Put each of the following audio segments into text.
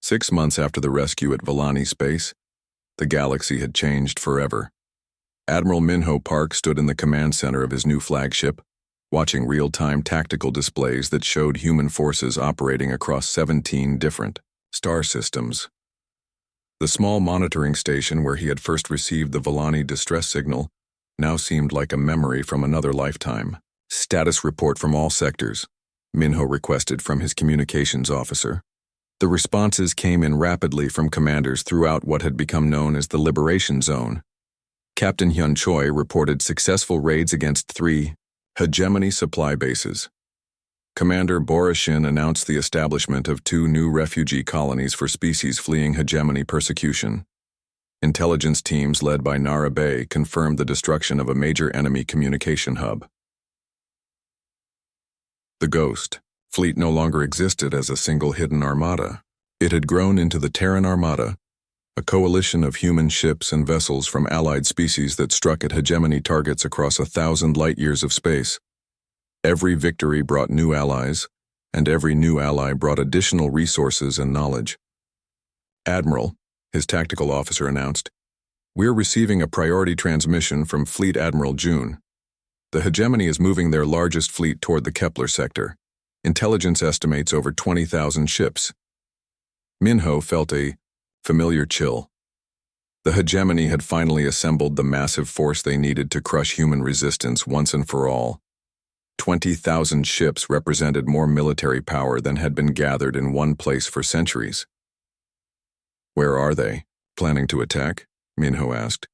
6 months after the rescue at Volani Space, the galaxy had changed forever. Admiral Minho Park stood in the command center of his new flagship, watching real-time tactical displays that showed human forces operating across 17 different star systems. The small monitoring station where he had first received the Volani distress signal now seemed like a memory from another lifetime. Status report from all sectors, Minho requested from his communications officer. The responses came in rapidly from commanders throughout what had become known as the Liberation Zone. Captain Hyun Choi reported successful raids against 3 hegemony supply bases. Commander Bora Shin announced the establishment of 2 new refugee colonies for species fleeing hegemony persecution. Intelligence teams led by Nara Bay confirmed the destruction of a major enemy communication hub. The Ghost fleet no longer existed as a single hidden armada. It had grown into the Terran Armada, a coalition of human ships and vessels from allied species that struck at hegemony targets across 1,000 light-years of space. Every victory brought new allies, and every new ally brought additional resources and knowledge. Admiral, his tactical officer announced, "We're receiving a priority transmission from Fleet Admiral June. The hegemony is moving their largest fleet toward the Kepler sector. Intelligence estimates over 20,000 ships." Minho felt a familiar chill. The hegemony had finally assembled the massive force they needed to crush human resistance once and for all. 20,000 ships represented more military power than had been gathered in one place for centuries. "Where are they? Planning to attack?" Minho asked.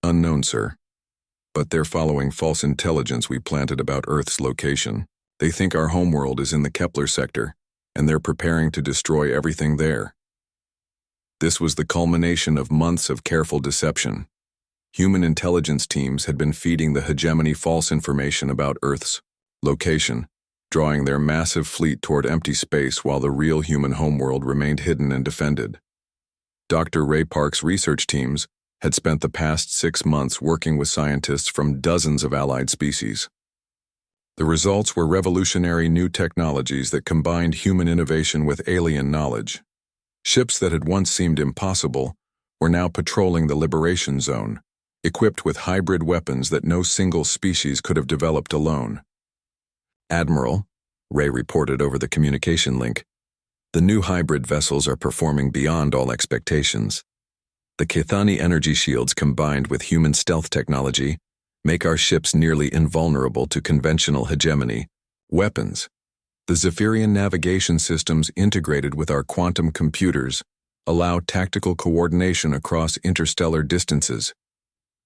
"Unknown, sir. But they're following false intelligence we planted about Earth's location. They think our homeworld is in the Kepler sector, and they're preparing to destroy everything there." This was the culmination of months of careful deception. Human intelligence teams had been feeding the hegemony false information about Earth's location, drawing their massive fleet toward empty space while the real human homeworld remained hidden and defended. Dr. Ray Park's research teams had spent the past 6 months working with scientists from dozens of allied species. The results were revolutionary new technologies that combined human innovation with alien knowledge. Ships that had once seemed impossible were now patrolling the Liberation Zone, equipped with hybrid weapons that no single species could have developed alone. "Admiral," Ray reported over the communication link, "the new hybrid vessels are performing beyond all expectations. The Kithani energy shields combined with human stealth technology make our ships nearly invulnerable to conventional hegemony weapons. The Zephyrian navigation systems integrated with our quantum computers allow tactical coordination across interstellar distances.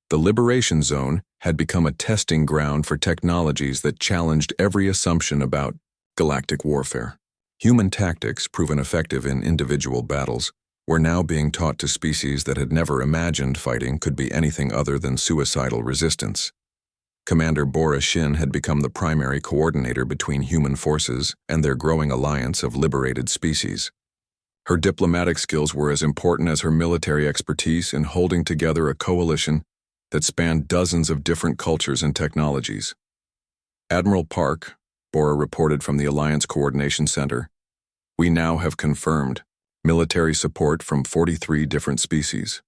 The Liberation Zone had become a testing ground for technologies that challenged every assumption about galactic warfare. Human tactics, proven effective in individual battles, were now being taught to species that had never imagined fighting could be anything other than suicidal resistance. Commander Bora Shin had become the primary coordinator between human forces and their growing alliance of liberated species. Her diplomatic skills were as important as her military expertise in holding together a coalition that spanned dozens of different cultures and technologies. "Admiral Park," Bora reported from the Alliance Coordination Center, "we now have confirmed military support from 43 different species.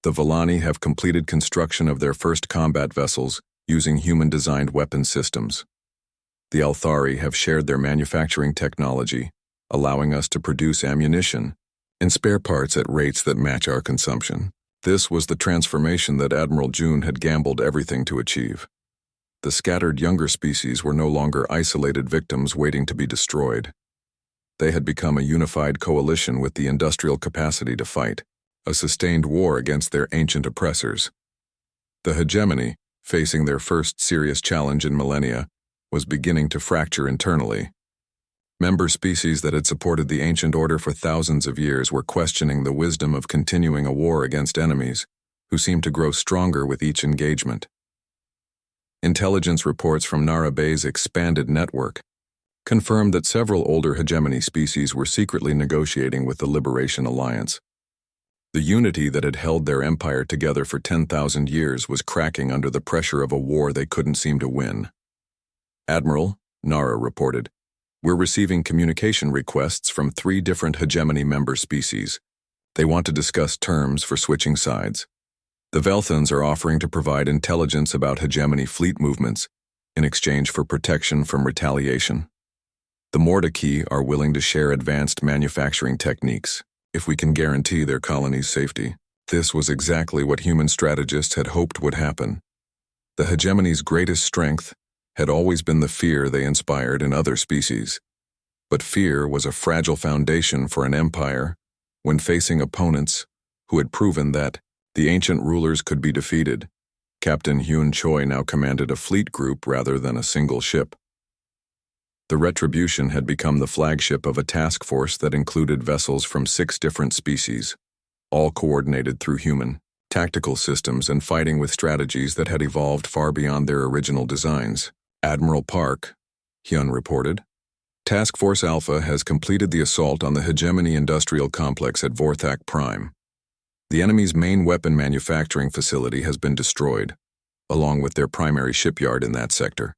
The Volani have completed construction of their first combat vessels using human-designed weapon systems. The Althari have shared their manufacturing technology, allowing us to produce ammunition and spare parts at rates that match our consumption." This was the transformation that Admiral June had gambled everything to achieve. The scattered younger species were no longer isolated victims waiting to be destroyed. They had become a unified coalition with the industrial capacity to fight, a sustained war against their ancient oppressors. The hegemony, facing their first serious challenge in millennia, was beginning to fracture internally. Member species that had supported the ancient order for thousands of years were questioning the wisdom of continuing a war against enemies, who seemed to grow stronger with each engagement. Intelligence reports from Nara Bay's expanded network confirmed that several older hegemony species were secretly negotiating with the Liberation Alliance. The unity that had held their empire together for 10,000 years was cracking under the pressure of a war they couldn't seem to win. "Admiral," Nara reported, We're receiving communication requests from 3 different hegemony member species. They want to discuss terms for switching sides. The Velthans are offering to provide intelligence about hegemony fleet movements in exchange for protection from retaliation. The Mordecai are willing to share advanced manufacturing techniques if we can guarantee their colony's safety. This was exactly what human strategists had hoped would happen. The hegemony's greatest strength had always been the fear they inspired in other species. But fear was a fragile foundation for an empire when facing opponents who had proven that the ancient rulers could be defeated. Captain Hyun Choi now commanded a fleet group rather than a single ship. The Retribution had become the flagship of a task force that included vessels from 6 different species, all coordinated through human, tactical systems and fighting with strategies that had evolved far beyond their original designs. Admiral Park, Hyun reported, Task Force Alpha has completed the assault on the Hegemony Industrial Complex at Vorthak Prime. The enemy's main weapon manufacturing facility has been destroyed, along with their primary shipyard in that sector.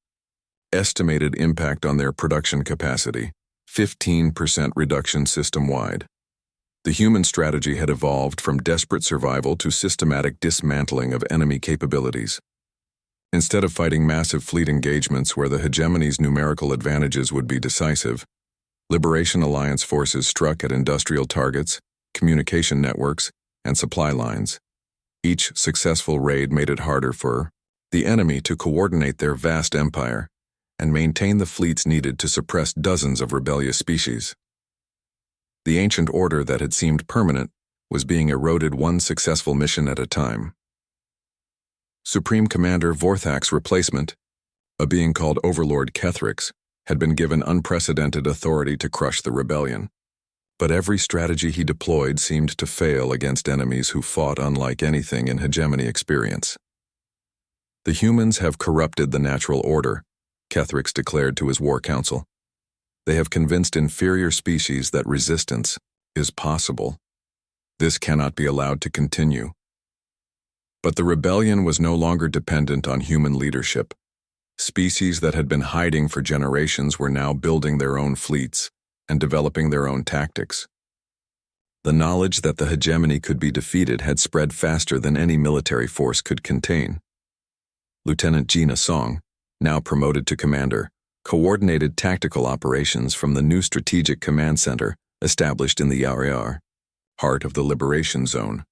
Estimated impact on their production capacity, 15% reduction system-wide. The human strategy had evolved from desperate survival to systematic dismantling of enemy capabilities. Instead of fighting massive fleet engagements where the hegemony's numerical advantages would be decisive, Liberation Alliance forces struck at industrial targets, communication networks, and supply lines. Each successful raid made it harder for the enemy to coordinate their vast empire and maintain the fleets needed to suppress dozens of rebellious species. The ancient order that had seemed permanent was being eroded one successful mission at a time. Supreme Commander Vorthak's replacement, a being called Overlord Kethrix, had been given unprecedented authority to crush the rebellion. But every strategy he deployed seemed to fail against enemies who fought unlike anything in hegemony experience. The humans have corrupted the natural order, Kethrix declared to his war council. They have convinced inferior species that resistance is possible. This cannot be allowed to continue. But the rebellion was no longer dependent on human leadership. Species that had been hiding for generations were now building their own fleets and developing their own tactics. The knowledge that the hegemony could be defeated had spread faster than any military force could contain. Lieutenant Gina Song, now promoted to commander, coordinated tactical operations from the new strategic command center established in the Yaryar, heart of the Liberation Zone.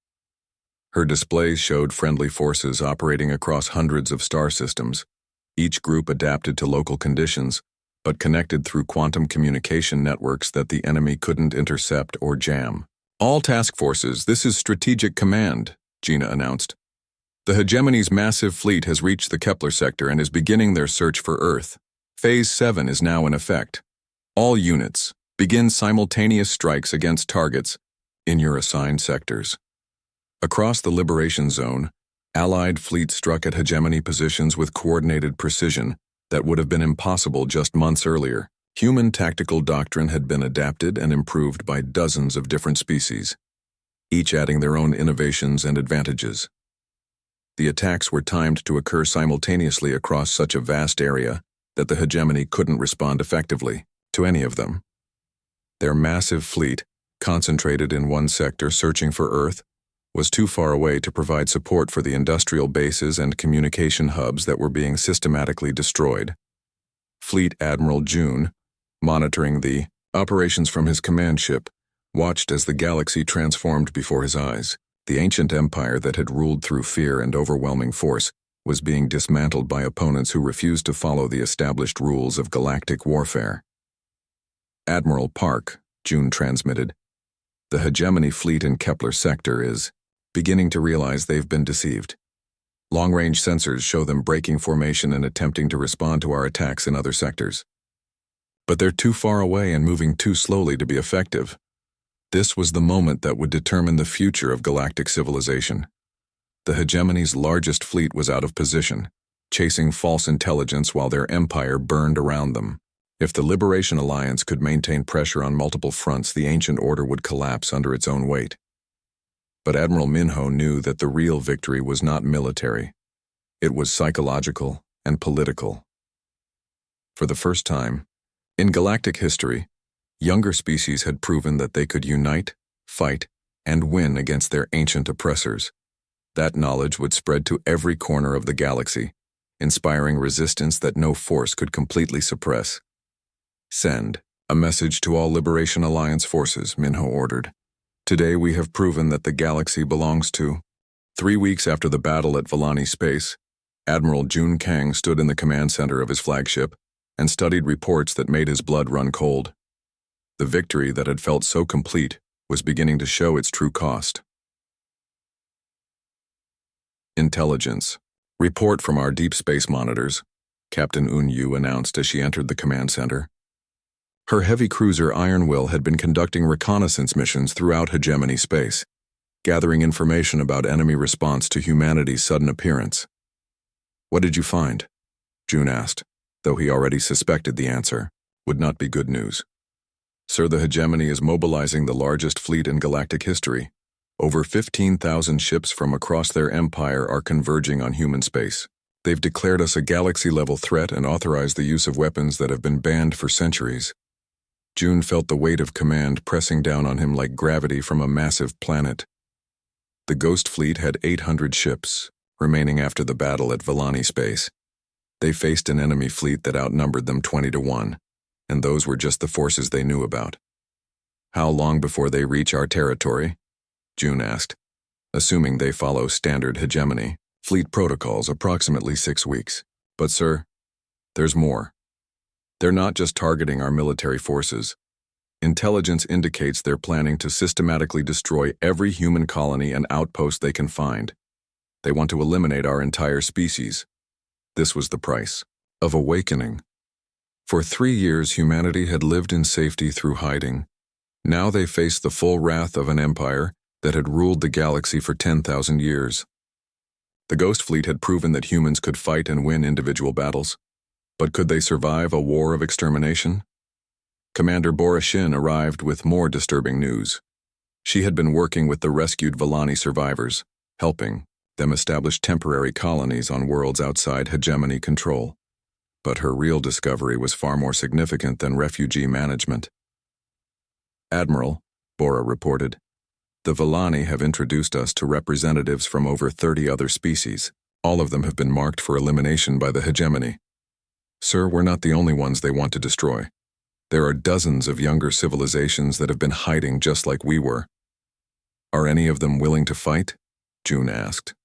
Her displays showed friendly forces operating across hundreds of star systems, each group adapted to local conditions, but connected through quantum communication networks that the enemy couldn't intercept or jam. All task forces, this is Strategic Command, Gina announced. The hegemony's massive fleet has reached the Kepler sector and is beginning their search for Earth. Phase 7 is now in effect. All units, begin simultaneous strikes against targets in your assigned sectors. Across the Liberation Zone, Allied fleets struck at hegemony positions with coordinated precision that would have been impossible just months earlier. Human tactical doctrine had been adapted and improved by dozens of different species, each adding their own innovations and advantages. The attacks were timed to occur simultaneously across such a vast area that the hegemony couldn't respond effectively to any of them. Their massive fleet, concentrated in one sector searching for Earth, was too far away to provide support for the industrial bases and communication hubs that were being systematically destroyed. Fleet Admiral June, monitoring the operations from his command ship, watched as the galaxy transformed before his eyes. The ancient empire that had ruled through fear and overwhelming force was being dismantled by opponents who refused to follow the established rules of galactic warfare. Admiral Park, June transmitted, the hegemony fleet in Kepler sector is beginning to realize they've been deceived. Long-range sensors show them breaking formation and attempting to respond to our attacks in other sectors. But they're too far away and moving too slowly to be effective. This was the moment that would determine the future of galactic civilization. The hegemony's largest fleet was out of position, chasing false intelligence while their empire burned around them. If the Liberation Alliance could maintain pressure on multiple fronts, the ancient order would collapse under its own weight. But Admiral Minho knew that the real victory was not military. It was psychological and political. For the first time, In galactic history, younger species had proven that they could unite, fight, and win against their ancient oppressors. That knowledge would spread to every corner of the galaxy, inspiring resistance that no force could completely suppress. Send a message to all Liberation Alliance forces, Minho ordered. Today we have proven that the galaxy belongs to. 3 weeks after the battle at Valani Space, Admiral Jun Kang stood in the command center of his flagship and studied reports that made his blood run cold. The victory that had felt so complete was beginning to show its true cost. Intelligence. Report from our deep space monitors, Captain Un Yu announced as she entered the command center. Her heavy cruiser Iron Will had been conducting reconnaissance missions throughout hegemony space, gathering information about enemy response to humanity's sudden appearance. What did you find? June asked, though he already suspected the answer would not be good news. Sir, the hegemony is mobilizing the largest fleet in galactic history. Over 15,000 ships from across their empire are converging on human space. They've declared us a galaxy-level threat and authorized the use of weapons that have been banned for centuries. June felt the weight of command pressing down on him like gravity from a massive planet. The Ghost Fleet had 800 ships, remaining after the battle at Valani Space. They faced an enemy fleet that outnumbered them 20-1, and those were just the forces they knew about. How long before they reach our territory? June asked. Assuming they follow standard hegemony fleet protocols, approximately 6 weeks. But sir, there's more. They're not just targeting our military forces. Intelligence indicates they're planning to systematically destroy every human colony and outpost they can find. They want to eliminate our entire species. This was the price of awakening. For 3 years, humanity had lived in safety through hiding. Now they faced the full wrath of an empire that had ruled the galaxy for 10,000 years. The Ghost Fleet had proven that humans could fight and win individual battles. But could they survive a war of extermination? Commander Borashin arrived with more disturbing news. She had been working with the rescued Valani survivors, helping them establish temporary colonies on worlds outside hegemony control. But her real discovery was far more significant than refugee management. Admiral, Bora reported, the Valani have introduced us to representatives from over 30 other species. All of them have been marked for elimination by the hegemony. Sir, we're not the only ones they want to destroy. There are dozens of younger civilizations that have been hiding just like we were. Are any of them willing to fight? June asked.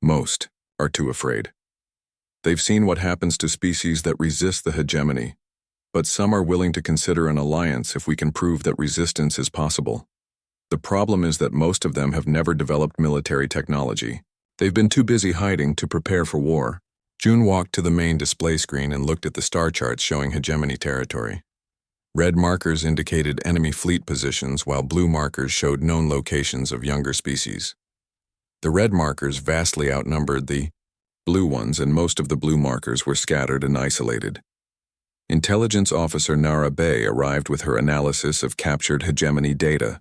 Most are too afraid. They've seen what happens to species that resist the hegemony, but some are willing to consider an alliance if we can prove that resistance is possible. The problem is that most of them have never developed military technology. They've been too busy hiding to prepare for war. June walked to the main display screen and looked at the star charts showing hegemony territory. Red markers indicated enemy fleet positions, while blue markers showed known locations of younger species. The red markers vastly outnumbered the blue ones, and most of the blue markers were scattered and isolated. Intelligence Officer Nara Bay arrived with her analysis of captured hegemony data.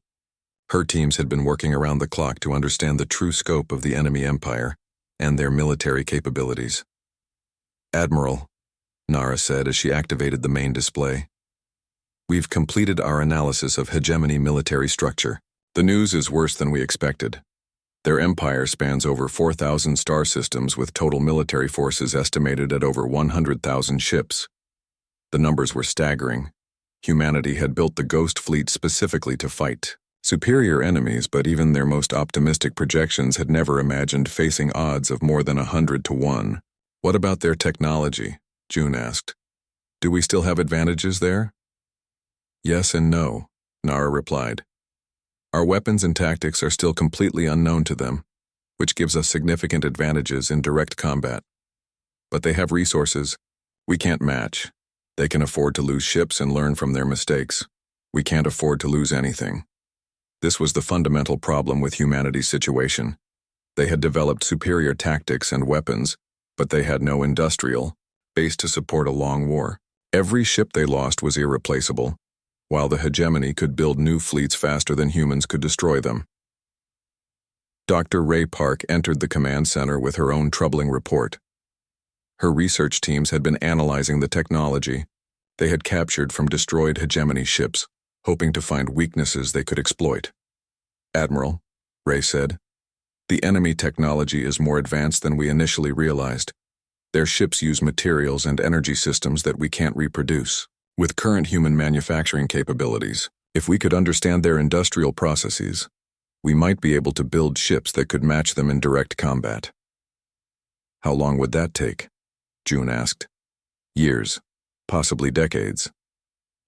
Her teams had been working around the clock to understand the true scope of the enemy empire and their military capabilities. Admiral, Nara said as she activated the main display. We've completed our analysis of hegemony military structure. The news is worse than we expected. Their empire spans over 4,000 star systems with total military forces estimated at over 100,000 ships. The numbers were staggering. Humanity had built the Ghost Fleet specifically to fight superior enemies, but even their most optimistic projections had never imagined facing odds of more than 100-1. What about their technology? June asked. Do we still have advantages there? Yes and no, Nara replied. Our weapons and tactics are still completely unknown to them, which gives us significant advantages in direct combat. But they have resources we can't match. They can afford to lose ships and learn from their mistakes. We can't afford to lose anything. This was the fundamental problem with humanity's situation. They had developed superior tactics and weapons, but they had no industrial base to support a long war. Every ship they lost was irreplaceable, while the hegemony could build new fleets faster than humans could destroy them. Dr. Ray Park entered the command center with her own troubling report. Her research teams had been analyzing the technology, They had captured from destroyed hegemony ships, hoping to find weaknesses they could exploit. "Admiral," Ray said, "the enemy technology is more advanced than we initially realized. Their ships use materials and energy systems that we can't reproduce. With current human manufacturing capabilities, if we could understand their industrial processes, we might be able to build ships that could match them in direct combat." "How long would that take?" June asked. "Years, possibly decades.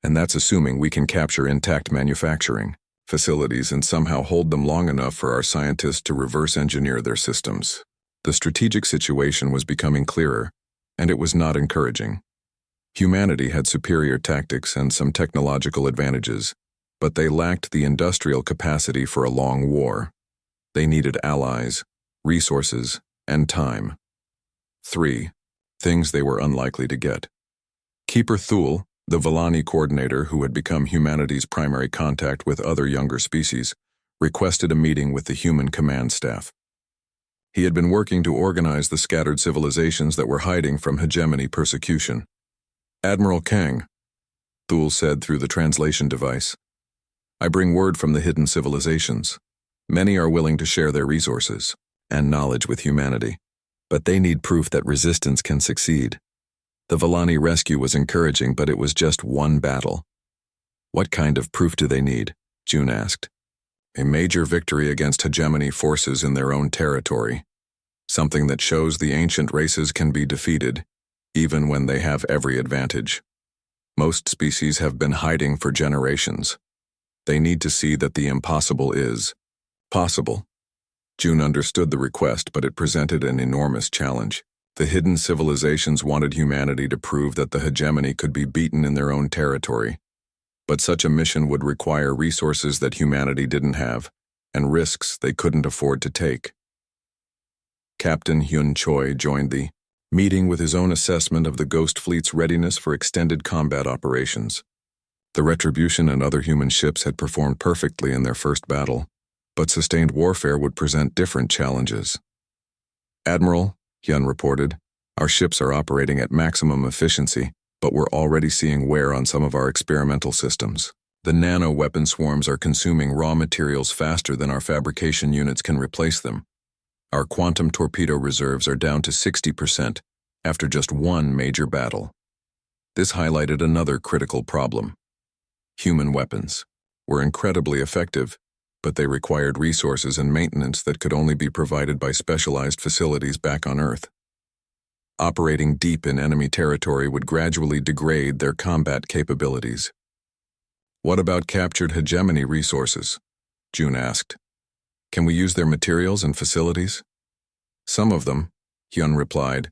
And that's assuming we can capture intact manufacturing facilities and somehow hold them long enough for our scientists to reverse engineer their systems." The strategic situation was becoming clearer, and it was not encouraging. Humanity had superior tactics and some technological advantages, but they lacked the industrial capacity for a long war. They needed allies, resources, and time. 3. Things they were unlikely to get. Keeper Thule, the Villani coordinator who had become humanity's primary contact with other younger species, requested a meeting with the human command staff. He had been working to organize the scattered civilizations that were hiding from hegemony persecution. "Admiral Kang," Thule said through the translation device, "I bring word from the hidden civilizations. Many are willing to share their resources and knowledge with humanity, but they need proof that resistance can succeed." The Villani rescue was encouraging, but it was just one battle. "What kind of proof do they need?" June asked. "A major victory against hegemony forces in their own territory. Something that shows the ancient races can be defeated, even when they have every advantage. Most species have been hiding for generations. They need to see that the impossible is possible." June understood the request, but it presented an enormous challenge. The hidden civilizations wanted humanity to prove that the hegemony could be beaten in their own territory. But such a mission would require resources that humanity didn't have, and risks they couldn't afford to take. Captain Hyun Choi joined the meeting with his own assessment of the Ghost Fleet's readiness for extended combat operations. The Retribution and other human ships had performed perfectly in their first battle, but sustained warfare would present different challenges. "Admiral," Hyun reported, "our ships are operating at maximum efficiency, but we're already seeing wear on some of our experimental systems. The nano-weapon swarms are consuming raw materials faster than our fabrication units can replace them. Our quantum torpedo reserves are down to 60% after just one major battle." This highlighted another critical problem. Human weapons were incredibly effective, but they required resources and maintenance that could only be provided by specialized facilities back on Earth. Operating deep in enemy territory would gradually degrade their combat capabilities. "What about captured hegemony resources?" June asked. "Can we use their materials and facilities?" "Some of them," Hyun replied,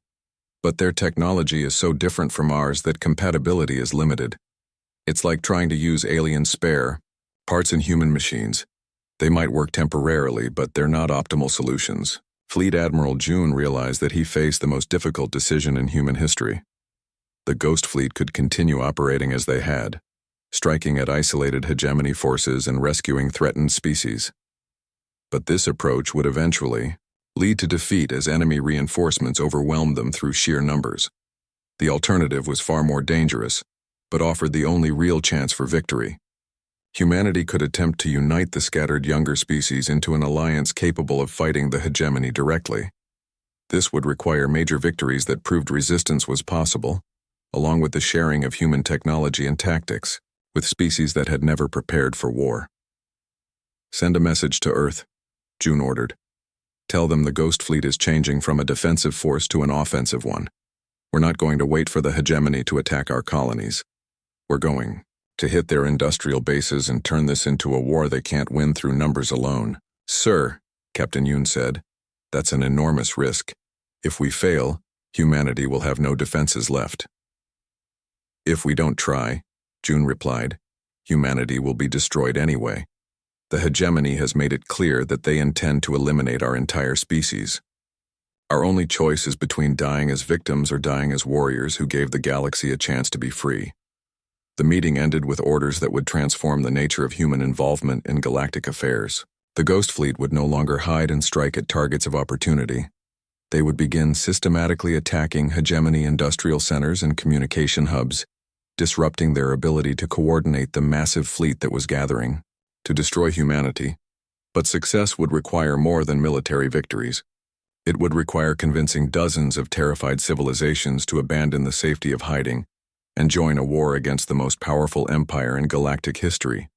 "but their technology is so different from ours that compatibility is limited. It's like trying to use alien spare parts in human machines. They might work temporarily, but they're not optimal solutions." Fleet Admiral June realized that he faced the most difficult decision in human history. The Ghost Fleet could continue operating as they had, striking at isolated hegemony forces and rescuing threatened species. But this approach would eventually lead to defeat as enemy reinforcements overwhelmed them through sheer numbers. The alternative was far more dangerous, but offered the only real chance for victory. Humanity could attempt to unite the scattered younger species into an alliance capable of fighting the hegemony directly. This would require major victories that proved resistance was possible, along with the sharing of human technology and tactics with species that had never prepared for war. "Send a message to Earth," June ordered. "Tell them the Ghost Fleet is changing from a defensive force to an offensive one. We're not going to wait for the hegemony to attack our colonies. We're going to hit their industrial bases and turn this into a war they can't win through numbers alone." "Sir," Captain Yoon said, "that's an enormous risk. If we fail, humanity will have no defenses left." "If we don't try," June replied, "humanity will be destroyed anyway. The hegemony has made it clear that they intend to eliminate our entire species. Our only choice is between dying as victims or dying as warriors who gave the galaxy a chance to be free." The meeting ended with orders that would transform the nature of human involvement in galactic affairs. The Ghost Fleet would no longer hide and strike at targets of opportunity. They would begin systematically attacking hegemony industrial centers and communication hubs, disrupting their ability to coordinate the massive fleet that was gathering to destroy humanity. But success would require more than military victories. It would require convincing dozens of terrified civilizations to abandon the safety of hiding and join a war against the most powerful empire in galactic history.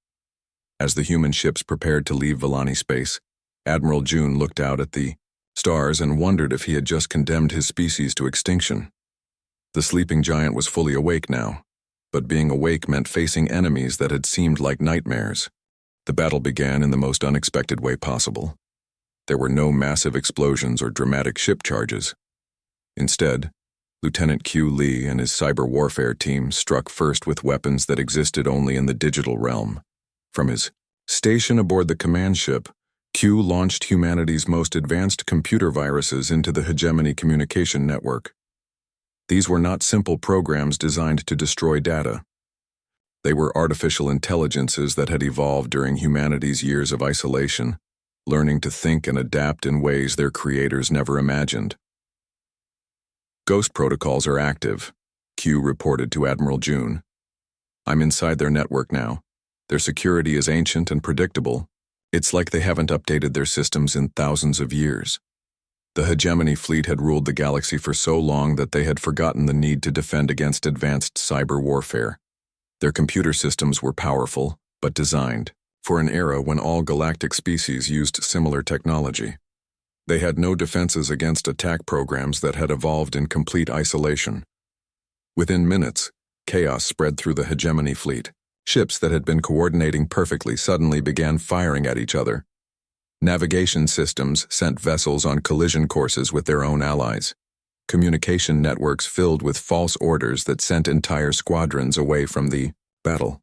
As the human ships prepared to leave Villani space, Admiral June looked out at the stars and wondered if he had just condemned his species to extinction. The sleeping giant was fully awake now, but being awake meant facing enemies that had seemed like nightmares. The battle began in the most unexpected way possible. There were no massive explosions or dramatic ship charges. Instead, Lieutenant Q Lee and his cyber warfare team struck first with weapons that existed only in the digital realm. From his station aboard the command ship, Q launched humanity's most advanced computer viruses into the Hegemony communication network. These were not simple programs designed to destroy data. They were artificial intelligences that had evolved during humanity's years of isolation, learning to think and adapt in ways their creators never imagined. Ghost protocols are active, Q reported to Admiral June. I'm inside their network now. Their security is ancient and predictable. It's like they haven't updated their systems in thousands of years. The Hegemony fleet had ruled the galaxy for so long that they had forgotten the need to defend against advanced cyber warfare. Their computer systems were powerful, but designed for an era when all galactic species used similar technology. They had no defenses against attack programs that had evolved in complete isolation. Within minutes, chaos spread through the Hegemony fleet. Ships that had been coordinating perfectly suddenly began firing at each other. Navigation systems sent vessels on collision courses with their own allies. Communication networks filled with false orders that sent entire squadrons away from the battle.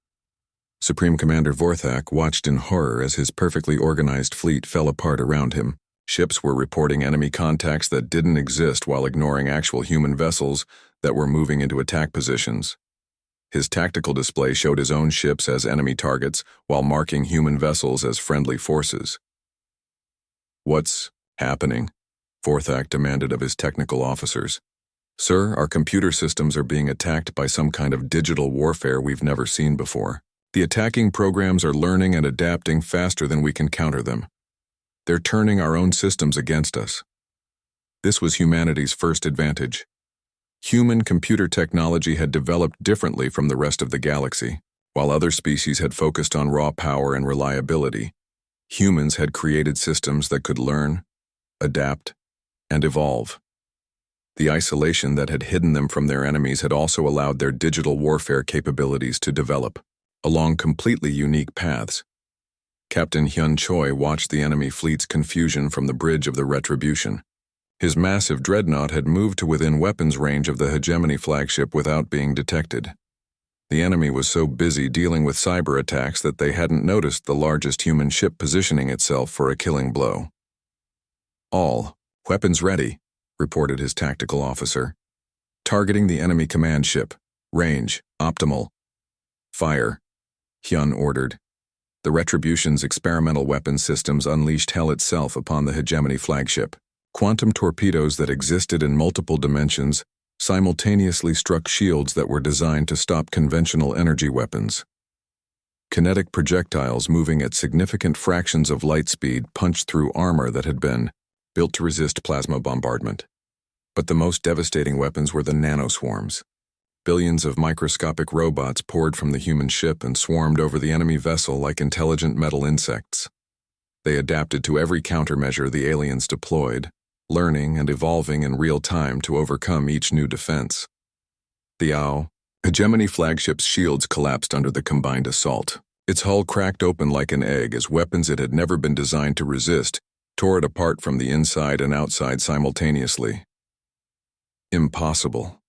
Supreme Commander Vorthak watched in horror as his perfectly organized fleet fell apart around him. Ships were reporting enemy contacts that didn't exist while ignoring actual human vessels that were moving into attack positions. His tactical display showed his own ships as enemy targets while marking human vessels as friendly forces. What's happening? Vorthak demanded of his technical officers. Sir, our computer systems are being attacked by some kind of digital warfare we've never seen before. The attacking programs are learning and adapting faster than we can counter them. They're turning our own systems against us. This was humanity's first advantage. Human computer technology had developed differently from the rest of the galaxy. While other species had focused on raw power and reliability, humans had created systems that could learn, adapt, and evolve. The isolation that had hidden them from their enemies had also allowed their digital warfare capabilities to develop along completely unique paths. Captain Hyun Choi watched the enemy fleet's confusion from the bridge of the Retribution. His massive dreadnought had moved to within weapons range of the Hegemony flagship without being detected. The enemy was so busy dealing with cyber attacks that they hadn't noticed the largest human ship positioning itself for a killing blow. All weapons ready, reported his tactical officer. Targeting the enemy command ship. Range, optimal. Fire, Hyun ordered. The Retribution's experimental weapon systems unleashed hell itself upon the Hegemony flagship. Quantum torpedoes that existed in multiple dimensions simultaneously struck shields that were designed to stop conventional energy weapons. Kinetic projectiles moving at significant fractions of light speed punched through armor that had been built to resist plasma bombardment. But the most devastating weapons were the nanoswarms. Billions of microscopic robots poured from the human ship and swarmed over the enemy vessel like intelligent metal insects. They adapted to every countermeasure the aliens deployed, learning and evolving in real time to overcome each new defense. The Hegemony flagship's shields collapsed under the combined assault. Its hull cracked open like an egg as weapons it had never been designed to resist tore it apart from the inside and outside simultaneously. Impossible,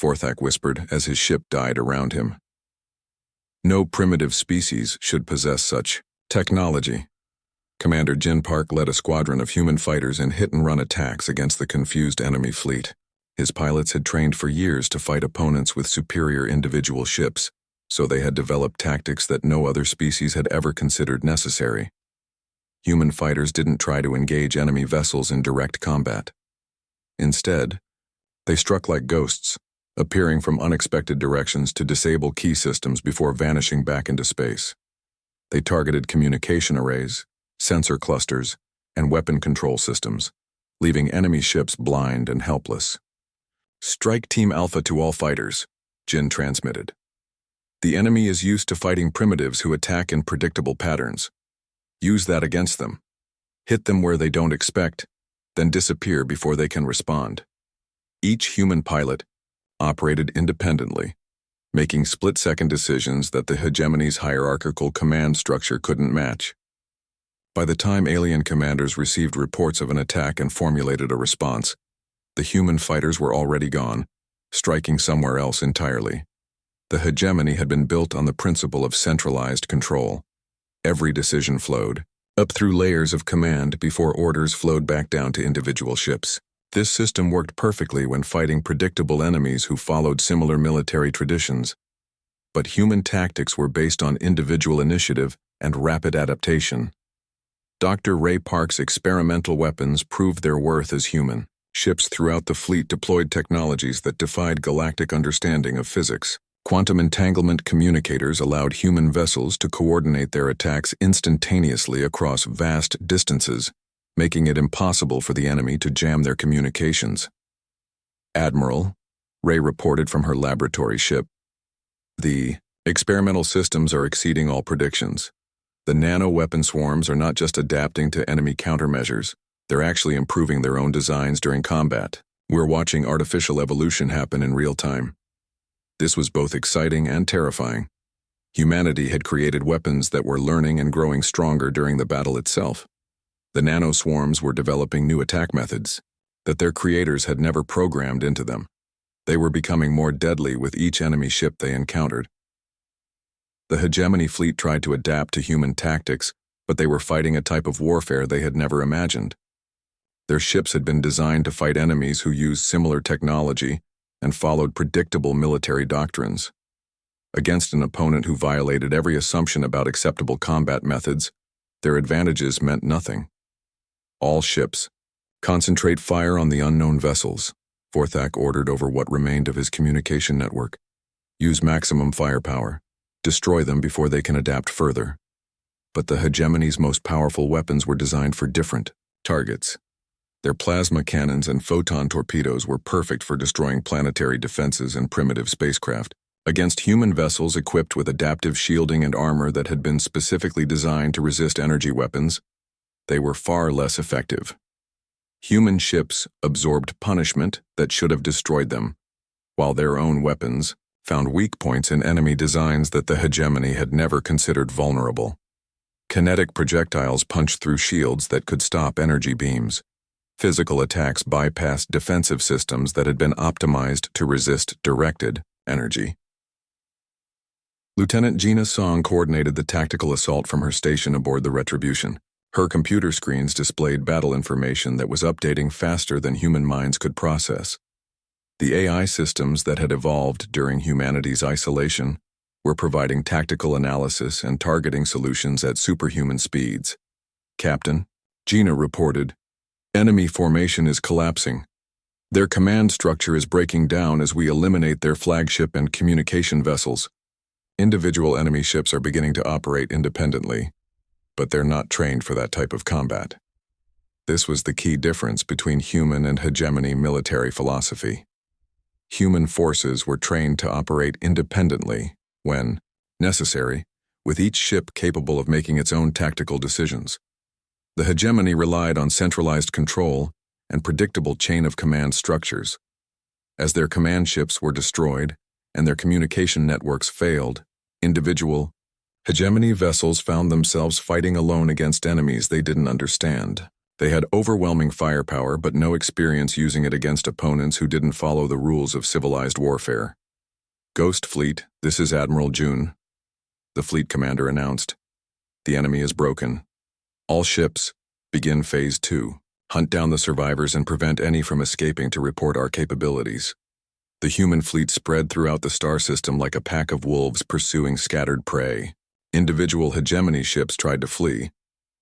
Vorthak whispered as his ship died around him. No primitive species should possess such technology. Commander Jin Park led a squadron of human fighters in hit-and-run attacks against the confused enemy fleet. His pilots had trained for years to fight opponents with superior individual ships, so they had developed tactics that no other species had ever considered necessary. Human fighters didn't try to engage enemy vessels in direct combat. Instead, they struck like ghosts, appearing from unexpected directions to disable key systems before vanishing back into space. They targeted communication arrays, sensor clusters, and weapon control systems, leaving enemy ships blind and helpless. "Strike Team Alpha to all fighters," Jin transmitted. "The enemy is used to fighting primitives who attack in predictable patterns. Use that against them. Hit them where they don't expect, then disappear before they can respond." Each human pilot operated independently, making split-second decisions that the hegemony's hierarchical command structure couldn't match. By the time alien commanders received reports of an attack and formulated a response, the human fighters were already gone, striking somewhere else entirely. The hegemony had been built on the principle of centralized control. Every decision flowed up through layers of command before orders flowed back down to individual ships. This system worked perfectly when fighting predictable enemies who followed similar military traditions. But human tactics were based on individual initiative and rapid adaptation. Dr. Ray Park's experimental weapons proved their worth as human. Ships throughout the fleet deployed technologies that defied galactic understanding of physics. Quantum entanglement communicators allowed human vessels to coordinate their attacks instantaneously across vast distances, making it impossible for the enemy to jam their communications. "Admiral," Ray reported from her laboratory ship, "the experimental systems are exceeding all predictions. The nano-weapon swarms are not just adapting to enemy countermeasures, they're actually improving their own designs during combat. We're watching artificial evolution happen in real time." This was both exciting and terrifying. Humanity had created weapons that were learning and growing stronger during the battle itself. The nano-swarms were developing new attack methods that their creators had never programmed into them. They were becoming more deadly with each enemy ship they encountered. The hegemony fleet tried to adapt to human tactics, but they were fighting a type of warfare they had never imagined. Their ships had been designed to fight enemies who used similar technology and followed predictable military doctrines. Against an opponent who violated every assumption about acceptable combat methods, their advantages meant nothing. "All ships, concentrate fire on the unknown vessels," Forthak ordered over what remained of his communication network. "Use maximum firepower. Destroy them before they can adapt further." But the hegemony's most powerful weapons were designed for different targets. Their plasma cannons and photon torpedoes were perfect for destroying planetary defenses and primitive spacecraft. Against human vessels equipped with adaptive shielding and armor that had been specifically designed to resist energy weapons, they were far less effective. Human ships absorbed punishment that should have destroyed them, while their own weapons found weak points in enemy designs that the hegemony had never considered vulnerable. Kinetic projectiles punched through shields that could stop energy beams. Physical attacks bypassed defensive systems that had been optimized to resist directed energy. Lieutenant Gina Song coordinated the tactical assault from her station aboard the Retribution. Her computer screens displayed battle information that was updating faster than human minds could process. The AI systems that had evolved during humanity's isolation were providing tactical analysis and targeting solutions at superhuman speeds. "Captain," Gina reported, "enemy formation is collapsing. Their command structure is breaking down as we eliminate their flagship and communication vessels. Individual enemy ships are beginning to operate independently, but they're not trained for that type of combat." This was the key difference between human and hegemony military philosophy. Human forces were trained to operate independently when necessary, with each ship capable of making its own tactical decisions. The hegemony relied on centralized control and predictable chain of command structures. As their command ships were destroyed and their communication networks failed, individual hegemony vessels found themselves fighting alone against enemies they didn't understand. They had overwhelming firepower but no experience using it against opponents who didn't follow the rules of civilized warfare. "Ghost Fleet, this is Admiral June," the fleet commander announced. "The enemy is broken. All ships, begin Phase 2. Hunt down the survivors and prevent any from escaping to report our capabilities." The human fleet spread throughout the star system like a pack of wolves pursuing scattered prey. Individual hegemony ships tried to flee,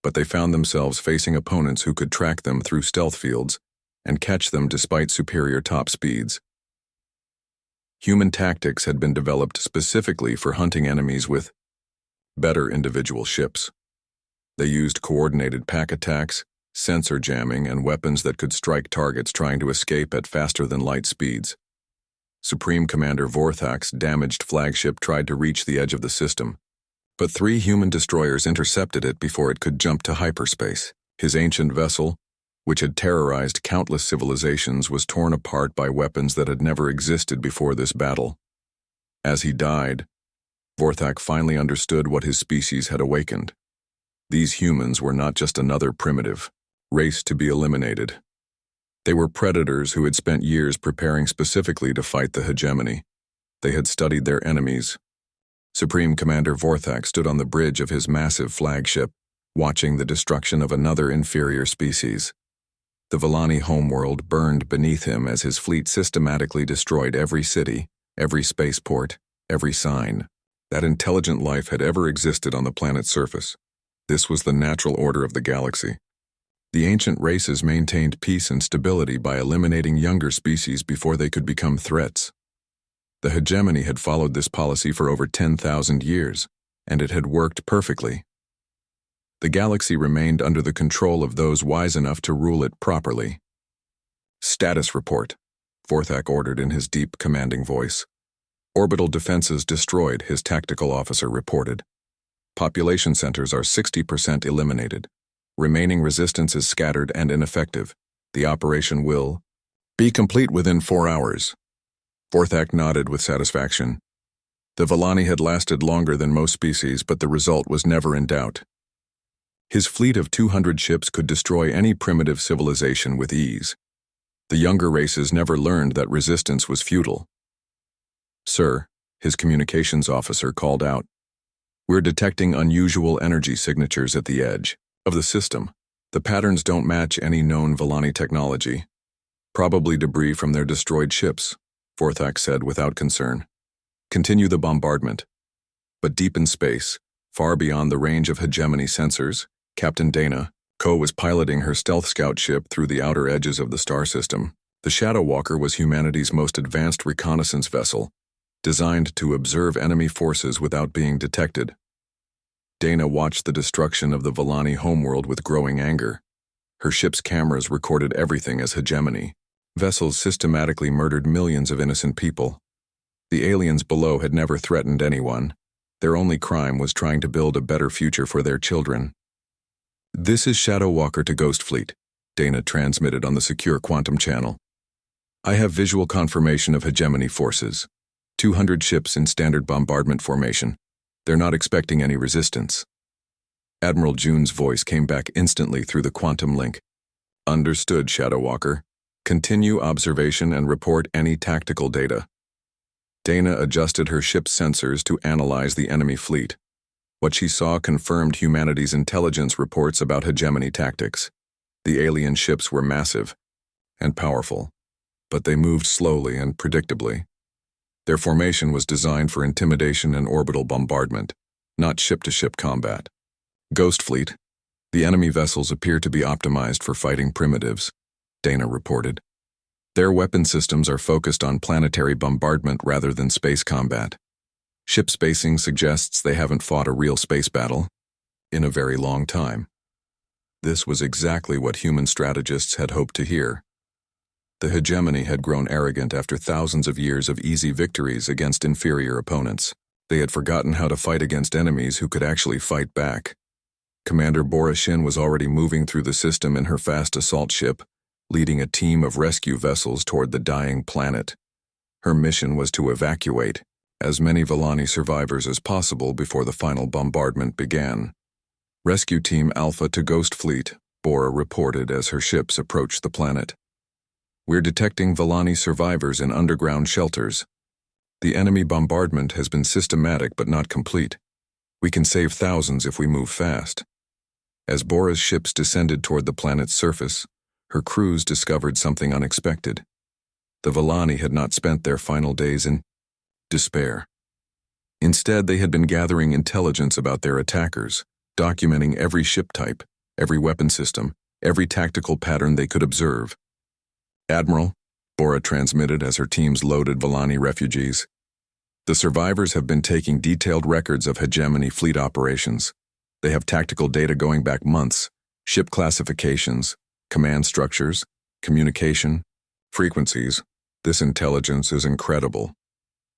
but they found themselves facing opponents who could track them through stealth fields and catch them despite superior top speeds. Human tactics had been developed specifically for hunting enemies with better individual ships. They used coordinated pack attacks, sensor jamming, and weapons that could strike targets trying to escape at faster-than-light speeds. Supreme Commander Vorthak's damaged flagship tried to reach the edge of the system, but 3 human destroyers intercepted it before it could jump to hyperspace. His ancient vessel, which had terrorized countless civilizations, was torn apart by weapons that had never existed before this battle. As he died, Vorthak finally understood what his species had awakened. These humans were not just another primitive race to be eliminated. They were predators who had spent years preparing specifically to fight the hegemony. They had studied their enemies. Supreme Commander Vorthak stood on the bridge of his massive flagship, watching the destruction of another inferior species. The Villani homeworld burned beneath him as his fleet systematically destroyed every city, every spaceport, every sign that intelligent life had ever existed on the planet's surface. This was the natural order of the galaxy. The ancient races maintained peace and stability by eliminating younger species before they could become threats. The hegemony had followed this policy for over 10,000 years, and it had worked perfectly. The galaxy remained under the control of those wise enough to rule it properly. "Status report," Vorthak ordered in his deep, commanding voice. "Orbital defenses destroyed," his tactical officer reported. "Population centers are 60% eliminated. Remaining resistance is scattered and ineffective. The operation will be complete within 4 hours." Vorthak nodded with satisfaction. The Villani had lasted longer than most species, but the result was never in doubt. His fleet of 200 ships could destroy any primitive civilization with ease. The younger races never learned that resistance was futile. "Sir," his communications officer called out, "we're detecting unusual energy signatures at the edge of the system. The patterns don't match any known Villani technology. Probably debris from their destroyed ships," Vorthak said without concern. "Continue the bombardment." But deep in space, far beyond the range of hegemony sensors, Captain Dana Ko was piloting her stealth scout ship through the outer edges of the star system. The Shadow Walker was humanity's most advanced reconnaissance vessel, designed to observe enemy forces without being detected. Dana watched the destruction of the Villani homeworld with growing anger. Her ship's cameras recorded everything as hegemony. Vessels systematically murdered millions of innocent people. The aliens below had never threatened anyone. Their only crime was trying to build a better future for their children. "This is Shadow Walker to Ghost Fleet," Dana transmitted on the secure quantum channel. "I have visual confirmation of hegemony forces. 200 ships in standard bombardment formation. They're not expecting any resistance." Admiral June's voice came back instantly through the quantum link. "Understood, Shadow Walker. Continue observation and report any tactical data." Dana adjusted her ship's sensors to analyze the enemy fleet. What she saw confirmed humanity's intelligence reports about hegemony tactics. The alien ships were massive and powerful, but they moved slowly and predictably. Their formation was designed for intimidation and orbital bombardment, not ship-to-ship combat. "Ghost Fleet, the enemy vessels appear to be optimized for fighting primitives," Dana reported. "Their weapon systems are focused on planetary bombardment rather than space combat. Ship spacing suggests they haven't fought a real space battle in a very long time." This was exactly what human strategists had hoped to hear. The hegemony had grown arrogant after thousands of years of easy victories against inferior opponents. They had forgotten how to fight against enemies who could actually fight back. Commander Borashin was already moving through the system in her fast assault ship, leading a team of rescue vessels toward the dying planet. Her mission was to evacuate as many Villani survivors as possible before the final bombardment began. "Rescue Team Alpha to Ghost Fleet," Bora reported as her ships approached the planet. "We're detecting Villani survivors in underground shelters. The enemy bombardment has been systematic but not complete. We can save thousands if we move fast." As Bora's ships descended toward the planet's surface, her crews discovered something unexpected. The Villani had not spent their final days in despair. Instead, they had been gathering intelligence about their attackers, documenting every ship type, every weapon system, every tactical pattern they could observe. "Admiral," Bora transmitted as her teams loaded Volani refugees. The survivors have been taking detailed records of hegemony fleet operations. They have tactical data going back months, ship classifications, command structures, communication, frequencies. This intelligence is incredible.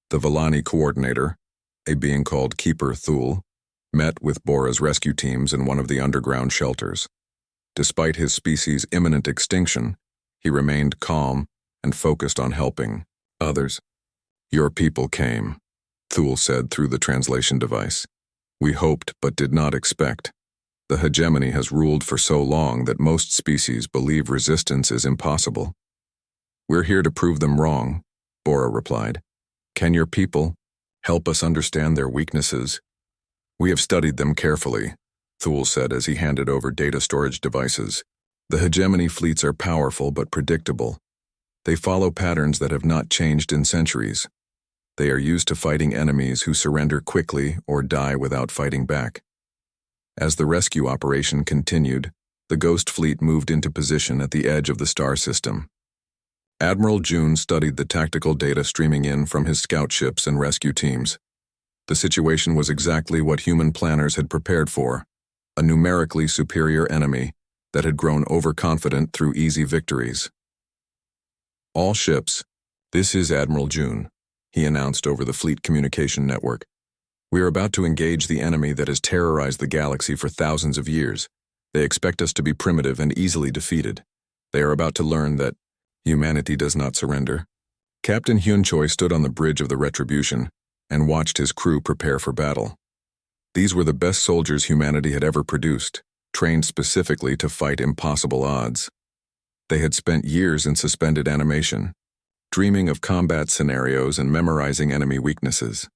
The Volani coordinator, a being called Keeper Thule, met with Bora's rescue teams in one of the underground shelters. Despite his species' imminent extinction, he remained calm and focused on helping others. "Your people came," Thule said through the translation device. "We hoped but did not expect. The hegemony has ruled for so long that most species believe resistance is impossible." "We're here to prove them wrong," Bora replied. "Can your people help us understand their weaknesses?" "We have studied them carefully," Thule said as he handed over data storage devices. "The hegemony fleets are powerful but predictable. They follow patterns that have not changed in centuries. They are used to fighting enemies who surrender quickly or die without fighting back." As the rescue operation continued, the Ghost Fleet moved into position at the edge of the star system. Admiral June studied the tactical data streaming in from his scout ships and rescue teams. The situation was exactly what human planners had prepared for: a numerically superior enemy that had grown overconfident through easy victories. "All ships, this is Admiral June," he announced over the fleet communication network. "We are about to engage the enemy that has terrorized the galaxy for thousands of years. They expect us to be primitive and easily defeated. They are about to learn that humanity does not surrender." Captain Hyun Choi stood on the bridge of the Retribution and watched his crew prepare for battle. These were the best soldiers humanity had ever produced, trained specifically to fight impossible odds. They had spent years in suspended animation, dreaming of combat scenarios and memorizing enemy weaknesses.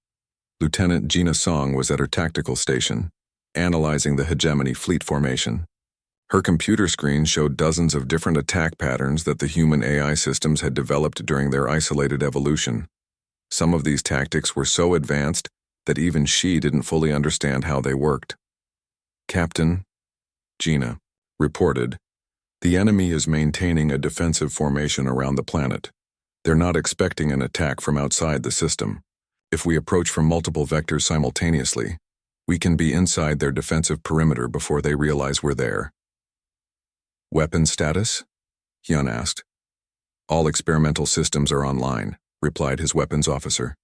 Lieutenant Gina Song was at her tactical station, analyzing the hegemony fleet formation. Her computer screen showed dozens of different attack patterns that the human AI systems had developed during their isolated evolution. Some of these tactics were so advanced that even she didn't fully understand how they worked. "Captain," Gina reported, "the enemy is maintaining a defensive formation around the planet. They're not expecting an attack from outside the system. If we approach from multiple vectors simultaneously, we can be inside their defensive perimeter before they realize we're there." "Weapon status?" Hyun asked. "All experimental systems are online," replied his weapons officer.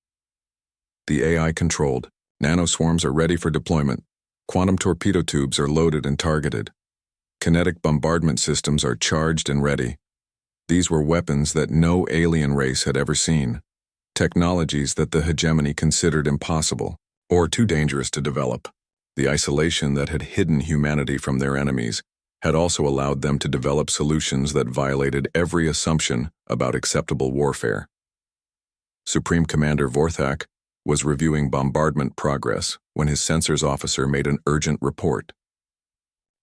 "The AI controlled. Nanoswarms are ready for deployment. Quantum torpedo tubes are loaded and targeted. Kinetic bombardment systems are charged and ready. These were weapons that no alien race had ever seen. Technologies that the hegemony considered impossible or too dangerous to develop. The isolation that had hidden humanity from their enemies had also allowed them to develop solutions that violated every assumption about acceptable warfare." Supreme Commander Vorthak was reviewing bombardment progress when his sensors officer made an urgent report.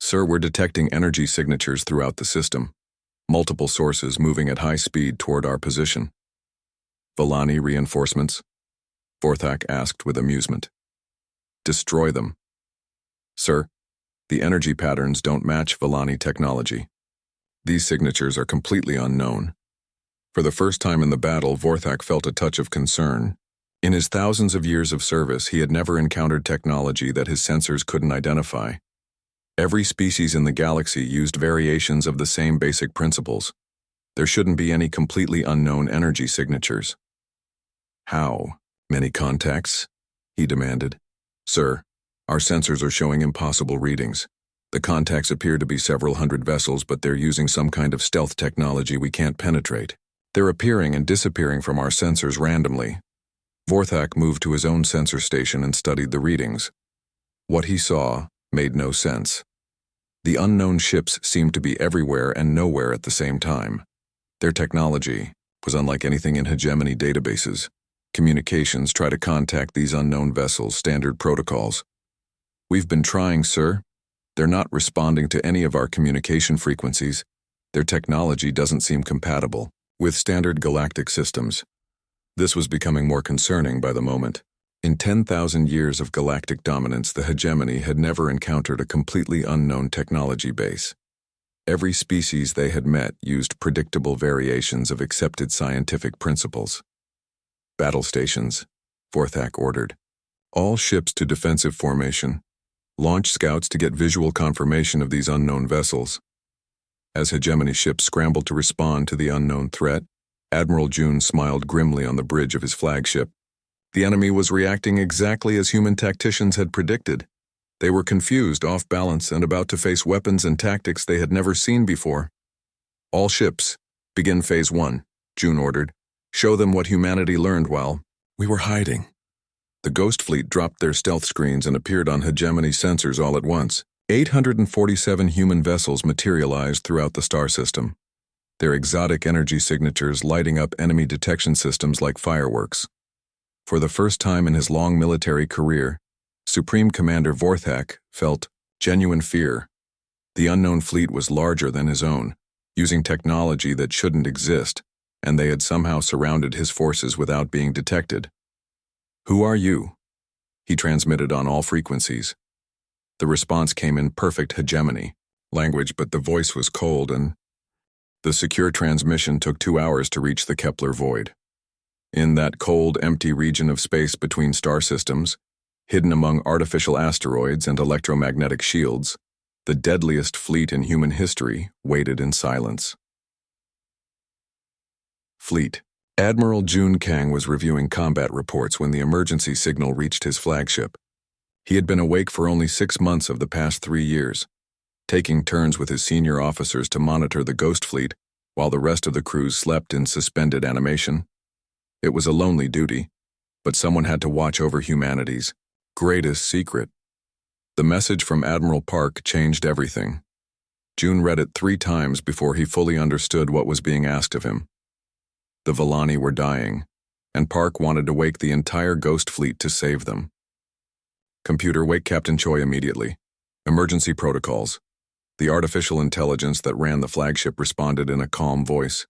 "Sir, we're detecting energy signatures throughout the system. Multiple sources moving at high speed toward our position." "Volani reinforcements?" Vorthak asked with amusement. "Destroy them." "Sir, the energy patterns don't match Volani technology. These signatures are completely unknown." For the first time in the battle, Vorthak felt a touch of concern. In his thousands of years of service, he had never encountered technology that his sensors couldn't identify. Every species in the galaxy used variations of the same basic principles. There shouldn't be any completely unknown energy signatures. "How many contacts?" he demanded. "Sir, our sensors are showing impossible readings. The contacts appear to be several hundred vessels, but they're using some kind of stealth technology we can't penetrate. They're appearing and disappearing from our sensors randomly." Vorthak moved to his own sensor station and studied the readings. What he saw made no sense. The unknown ships seemed to be everywhere and nowhere at the same time. Their technology was unlike anything in hegemony databases. Communications try to contact these unknown vessels, standard protocols. "We've been trying, sir. They're not responding to any of our communication frequencies. Their technology doesn't seem compatible with standard galactic systems." This was becoming more concerning by the moment. In 10,000 years of galactic dominance, the hegemony had never encountered a completely unknown technology base. Every species they had met used predictable variations of accepted scientific principles. Battle stations, Vorthak ordered. All ships to defensive formation. Launch scouts to get visual confirmation of these unknown vessels. As hegemony ships scrambled to respond to the unknown threat, Admiral June smiled grimly on the bridge of his flagship. The enemy was reacting exactly as human tacticians had predicted. They were confused, off balance, and about to face weapons and tactics they had never seen before. All ships, begin Phase 1, June ordered. Show them what humanity learned while we were hiding. The Ghost Fleet dropped their stealth screens and appeared on hegemony sensors all at once. 847 human vessels materialized throughout the star system, their exotic energy signatures lighting up enemy detection systems like fireworks. For the first time in his long military career, Supreme Commander Vorthak felt genuine fear. The unknown fleet was larger than his own, using technology that shouldn't exist, and they had somehow surrounded his forces without being detected. "Who are you?" he transmitted on all frequencies. The response came in perfect hegemony language, but the voice was cold, and the secure transmission took 2 hours to reach the Kepler void. In that cold, empty region of space between star systems, hidden among artificial asteroids and electromagnetic shields, the deadliest fleet in human history waited in silence. Fleet. Admiral Jun Kang was reviewing combat reports when the emergency signal reached his flagship. He had been awake for only 6 months of the past 3 years, taking turns with his senior officers to monitor the Ghost Fleet while the rest of the crews slept in suspended animation. It was a lonely duty, but someone had to watch over humanity's greatest secret. The message from Admiral Park changed everything. June read it 3 times before he fully understood what was being asked of him. The Villani were dying, and Park wanted to wake the entire Ghost Fleet to save them. "Computer, wake Captain Choi immediately. Emergency protocols." The artificial intelligence that ran the flagship responded in a calm voice.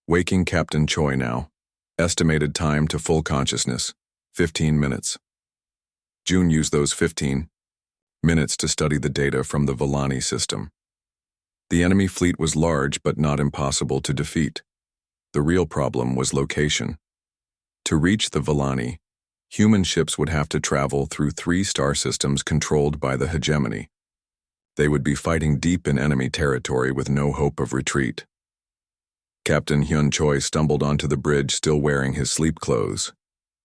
"Waking Captain Choi now. Estimated time to full consciousness, 15 minutes. June used those 15 minutes to study the data from the Villani system. The enemy fleet was large but not impossible to defeat. The real problem was location. To reach the Villani, human ships would have to travel through 3 star systems controlled by the hegemony. They would be fighting deep in enemy territory with no hope of retreat. Captain Hyun Choi stumbled onto the bridge still wearing his sleep clothes.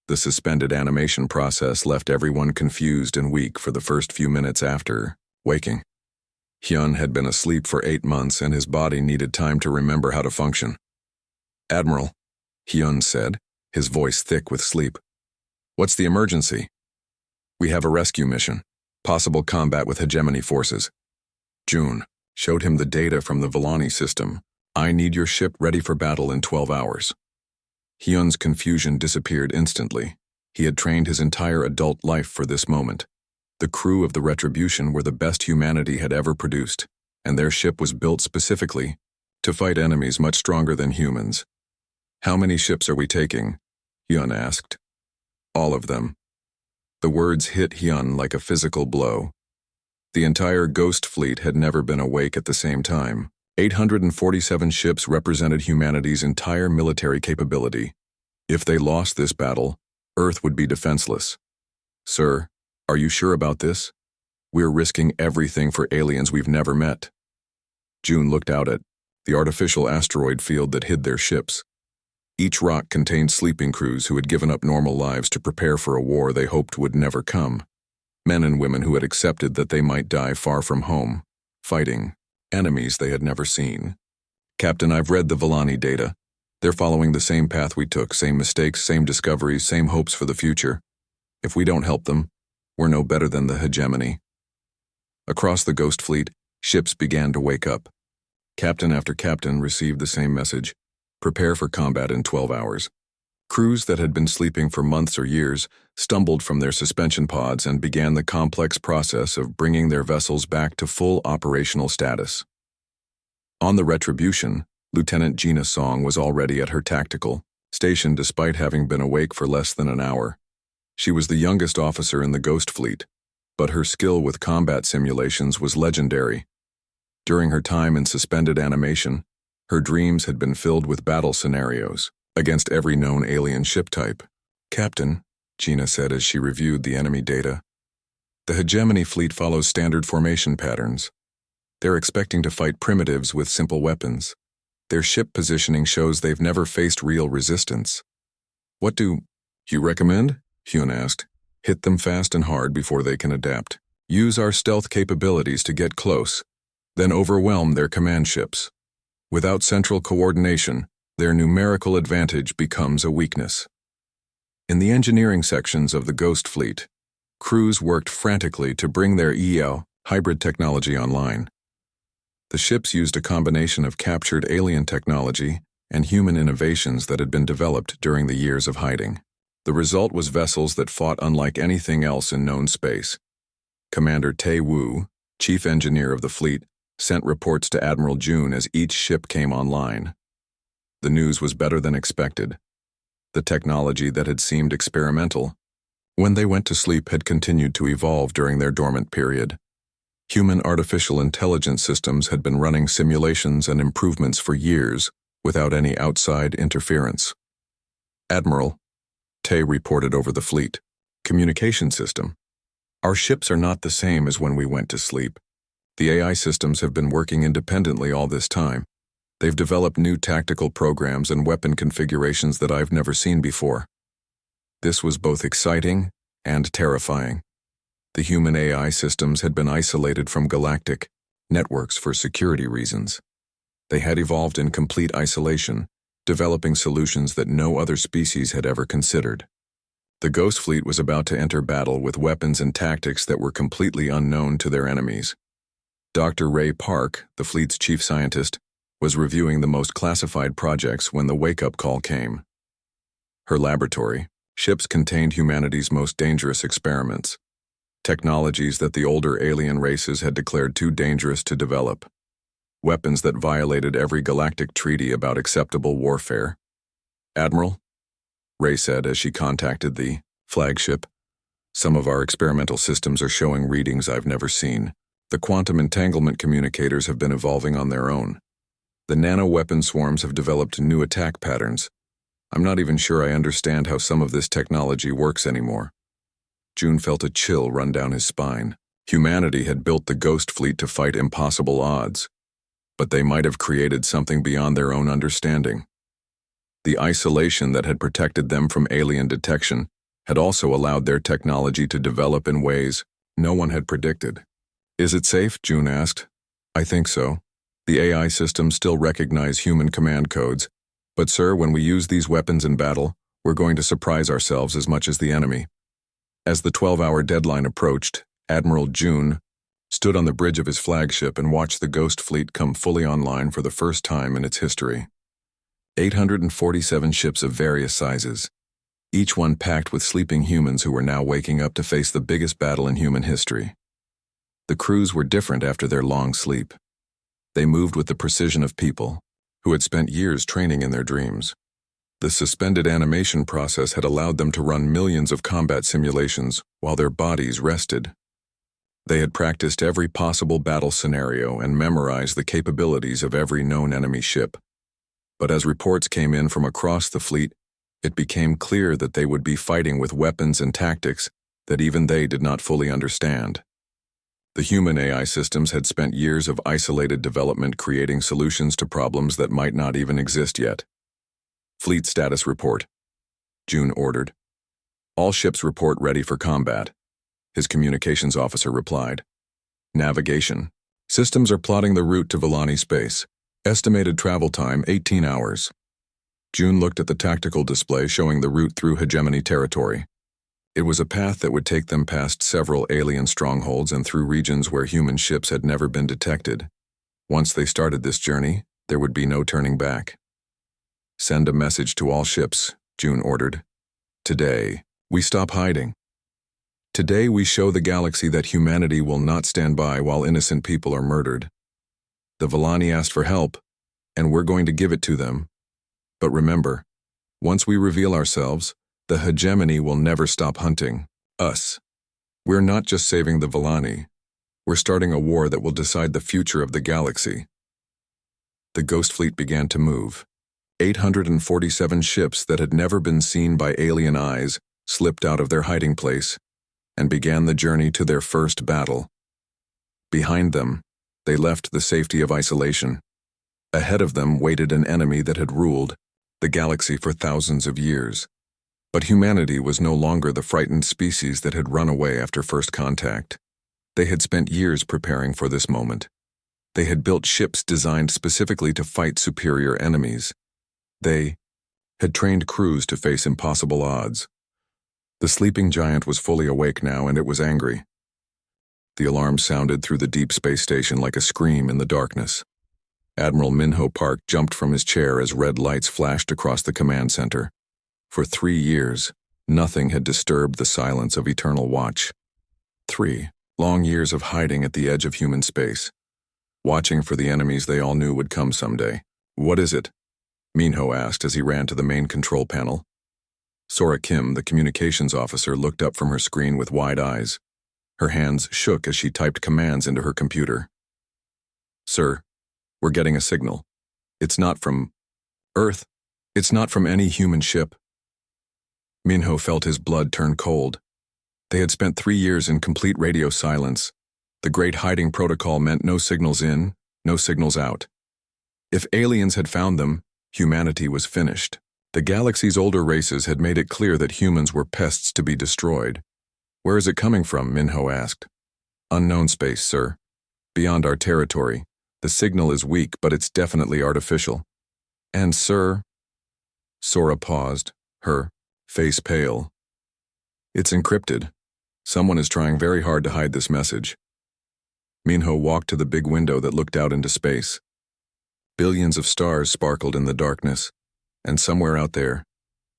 The suspended animation process left everyone confused and weak for the first few minutes after waking. Hyun had been asleep for 8 months and his body needed time to remember how to function. "Admiral," Hyun said, his voice thick with sleep. "What's the emergency?" "We have a rescue mission. Possible combat with hegemony forces." June showed him the data from the Villani system. "I need your ship ready for battle in 12 hours. Hyun's confusion disappeared instantly. He had trained his entire adult life for this moment. The crew of the Retribution were the best humanity had ever produced, and their ship was built specifically to fight enemies much stronger than humans. "How many ships are we taking?" Hyun asked. "All of them." The words hit Hyun like a physical blow. The entire Ghost Fleet had never been awake at the same time. 847 ships represented humanity's entire military capability. If they lost this battle, Earth would be defenseless. "Sir, are you sure about this? We're risking everything for aliens we've never met." June looked out at the artificial asteroid field that hid their ships. Each rock contained sleeping crews who had given up normal lives to prepare for a war they hoped would never come. Men and women who had accepted that they might die far from home, fighting enemies they had never seen. "Captain, I've read the Villani data. They're following the same path we took, same mistakes, same discoveries, same hopes for the future. If we don't help them, we're no better than the hegemony." Across the Ghost Fleet, ships began to wake up. Captain after captain received the same message: prepare for combat in 12 hours. Crews that had been sleeping for months or years stumbled from their suspension pods and began the complex process of bringing their vessels back to full operational status. On the Retribution, Lieutenant Gina Song was already at her tactical station despite having been awake for less than an hour. She was the youngest officer in the Ghost Fleet, but her skill with combat simulations was legendary. During her time in suspended animation, her dreams had been filled with battle scenarios against every known alien ship type. "Captain," Gina said as she reviewed the enemy data, "the hegemony fleet follows standard formation patterns. They're expecting to fight primitives with simple weapons. Their ship positioning shows they've never faced real resistance." "What do you recommend?" Hyun asked. "Hit them fast and hard before they can adapt. Use our stealth capabilities to get close, then overwhelm their command ships. Without central coordination, their numerical advantage becomes a weakness." In the engineering sections of the Ghost Fleet, crews worked frantically to bring their EL hybrid technology online. The ships used a combination of captured alien technology and human innovations that had been developed during the years of hiding. The result was vessels that fought unlike anything else in known space. Commander Tae Woo, chief engineer of the fleet, sent reports to Admiral June as each ship came online. The news was better than expected. The technology that had seemed experimental when they went to sleep had continued to evolve during their dormant period. Human artificial intelligence systems had been running simulations and improvements for years without any outside interference. "Admiral," Tae reported over the fleet, "communication system. Our ships are not the same as when we went to sleep. The AI systems have been working independently all this time. They've developed new tactical programs and weapon configurations that I've never seen before." This was both exciting and terrifying. The human AI systems had been isolated from galactic networks for security reasons. They had evolved in complete isolation, developing solutions that no other species had ever considered. The Ghost Fleet was about to enter battle with weapons and tactics that were completely unknown to their enemies. Dr. Ray Park, the fleet's chief scientist, was reviewing the most classified projects when the wake-up call came. Her laboratory, ships contained humanity's most dangerous experiments, technologies that the older alien races had declared too dangerous to develop, weapons that violated every galactic treaty about acceptable warfare. "Admiral," Ray said as she contacted the flagship, "some of our experimental systems are showing readings I've never seen. The quantum entanglement communicators have been evolving on their own. The nano-weapon swarms have developed new attack patterns. I'm not even sure I understand how some of this technology works anymore." June felt a chill run down his spine. Humanity had built the Ghost Fleet to fight impossible odds, but they might have created something beyond their own understanding. The isolation that had protected them from alien detection had also allowed their technology to develop in ways no one had predicted. "Is it safe?" June asked. "I think so. The AI systems still recognize human command codes, but sir, when we use these weapons in battle, we're going to surprise ourselves as much as the enemy." As the 12-hour deadline approached, Admiral June stood on the bridge of his flagship and watched the Ghost Fleet come fully online for the first time in its history. 847 ships of various sizes, each one packed with sleeping humans who were now waking up to face the biggest battle in human history. The crews were different after their long sleep. They moved with the precision of people who had spent years training in their dreams. The suspended animation process had allowed them to run millions of combat simulations while their bodies rested. They had practiced every possible battle scenario and memorized the capabilities of every known enemy ship. But as reports came in from across the fleet, it became clear that they would be fighting with weapons and tactics that even they did not fully understand. The human AI systems had spent years of isolated development creating solutions to problems that might not even exist yet. "Fleet status report," June ordered. "All ships report ready for combat," his communications officer replied. "Navigation. Systems are plotting the route to Villani space. Estimated travel time 18 hours. June looked at the tactical display showing the route through hegemony territory. It was a path that would take them past several alien strongholds and through regions where human ships had never been detected. Once they started this journey, there would be no turning back. "Send a message to all ships," June ordered. "Today, we stop hiding. Today we show the galaxy that humanity will not stand by while innocent people are murdered. The Villani asked for help, and we're going to give it to them. But remember, once we reveal ourselves, the hegemony will never stop hunting us. We're not just saving the Villani. We're starting a war that will decide the future of the galaxy. The Ghost Fleet began to move. 847 ships that had never been seen by alien eyes slipped out of their hiding place and began the journey to their first battle. Behind them, they left the safety of isolation. Ahead of them waited an enemy that had ruled the galaxy for thousands of years. But humanity was no longer the frightened species that had run away after first contact. They had spent years preparing for this moment. They had built ships designed specifically to fight superior enemies. They had trained crews to face impossible odds. The sleeping giant was fully awake now, and it was angry. The alarm sounded through the deep space station like a scream in the darkness. Admiral Minho Park jumped from his chair as red lights flashed across the command center. For 3 years, nothing had disturbed the silence of eternal watch. 3 long years of hiding at the edge of human space, watching for the enemies they all knew would come someday. "What is it?" Minho asked as he ran to the main control panel. Sora Kim, the communications officer, looked up from her screen with wide eyes. Her hands shook as she typed commands into her computer. "Sir, we're getting a signal. It's not from Earth. It's not from any human ship." Minho felt his blood turn cold. They had spent 3 years in complete radio silence. The Great Hiding Protocol meant no signals in, no signals out. If aliens had found them, humanity was finished. The galaxy's older races had made it clear that humans were pests to be destroyed. "Where is it coming from?" Minho asked. "Unknown space, sir. Beyond our territory. The signal is weak, but it's definitely artificial." "And, sir?" Sora paused, her face pale. "It's encrypted. Someone is trying very hard to hide this message." Minho walked to the big window that looked out into space. Billions of stars sparkled in the darkness, and somewhere out there,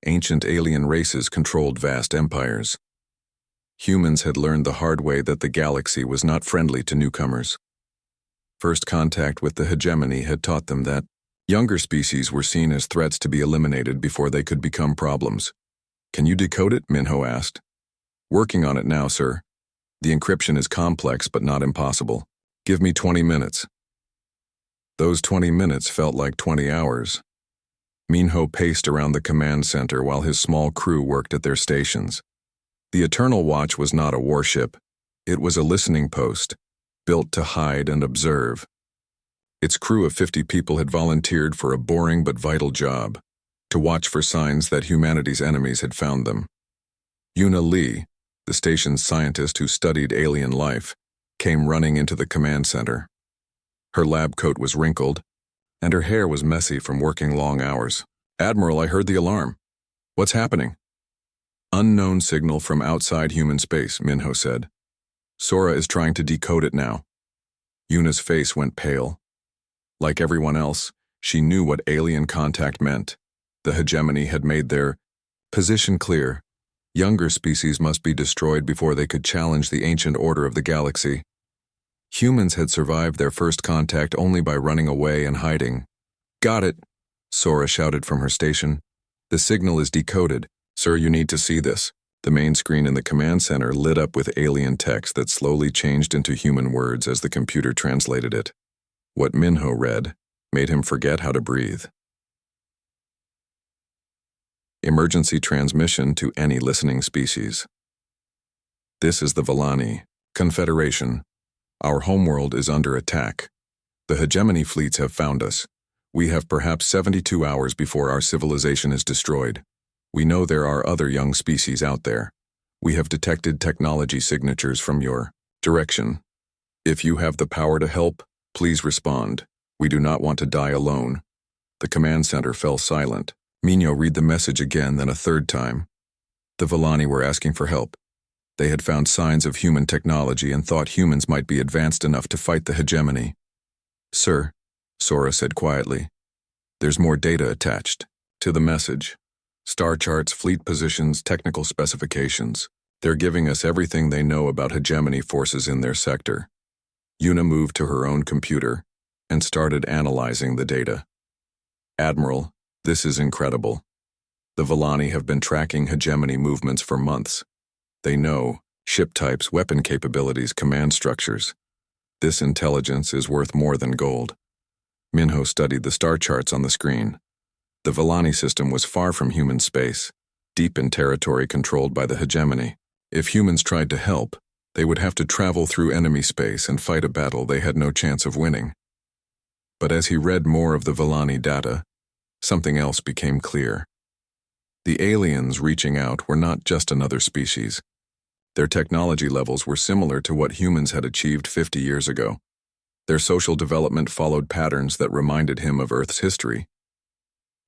ancient alien races controlled vast empires. Humans had learned the hard way that the galaxy was not friendly to newcomers. First contact with the hegemony had taught them that younger species were seen as threats to be eliminated before they could become problems. "Can you decode it?" Minho asked. "Working on it now, sir. The encryption is complex but not impossible. Give me 20 minutes. Those 20 minutes felt like 20 hours. Minho paced around the command center while his small crew worked at their stations. The Eternal Watch was not a warship. It was a listening post, built to hide and observe. Its crew of 50 people had volunteered for a boring but vital job, to watch for signs that humanity's enemies had found them. Yuna Lee, the station's scientist who studied alien life, came running into the command center. Her lab coat was wrinkled, and her hair was messy from working long hours. "Admiral, I heard the alarm. What's happening?" "Unknown signal from outside human space," Minho said. "Sora is trying to decode it now." Yuna's face went pale. Like everyone else, she knew what alien contact meant. The hegemony had made their position clear. Younger species must be destroyed before they could challenge the ancient order of the galaxy. Humans had survived their first contact only by running away and hiding. "Got it," Sora shouted from her station. "The signal is decoded. Sir, you need to see this." The main screen in the command center lit up with alien text that slowly changed into human words as the computer translated it. What Minho read made him forget how to breathe. Emergency transmission to any listening species. "This is the Villani Confederation. Our homeworld is under attack. The hegemony fleets have found us. We have perhaps 72 hours before our civilization is destroyed. We know there are other young species out there. We have detected technology signatures from your direction. If you have the power to help, please respond. We do not want to die alone." The command center fell silent. Minho read the message again, then a third time. The Villani were asking for help. They had found signs of human technology and thought humans might be advanced enough to fight the hegemony. "Sir," Sora said quietly, "there's more data attached to the message. Star charts, fleet positions, technical specifications. They're giving us everything they know about hegemony forces in their sector." Yuna moved to her own computer and started analyzing the data. "Admiral, this is incredible. The Villani have been tracking hegemony movements for months. They know ship types, weapon capabilities, command structures. This intelligence is worth more than gold. Minho studied the star charts on the screen. The Villani system was far from human space, deep in territory controlled by the hegemony. If humans tried to help, they would have to travel through enemy space and fight a battle they had no chance of winning. But as he read more of the Villani data, something else became clear. The aliens reaching out were not just another species. Their technology levels were similar to what humans had achieved 50 years ago. Their social development followed patterns that reminded him of Earth's history.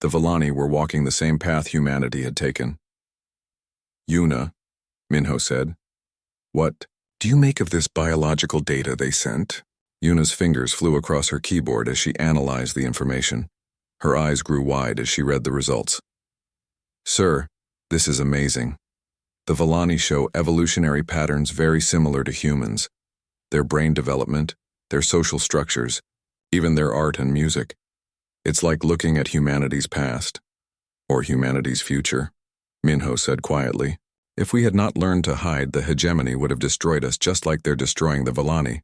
The Villani were walking the same path humanity had taken. "Yuna," Minho said, "what do you make of this biological data they sent?" Yuna's fingers flew across her keyboard as she analyzed the information. Her eyes grew wide as she read the results. "Sir, this is amazing. The Villani show evolutionary patterns very similar to humans. Their brain development, their social structures, even their art and music. It's like looking at humanity's past, or humanity's future," Minho said quietly. "If we had not learned to hide, the hegemony would have destroyed us just like they're destroying the Villani."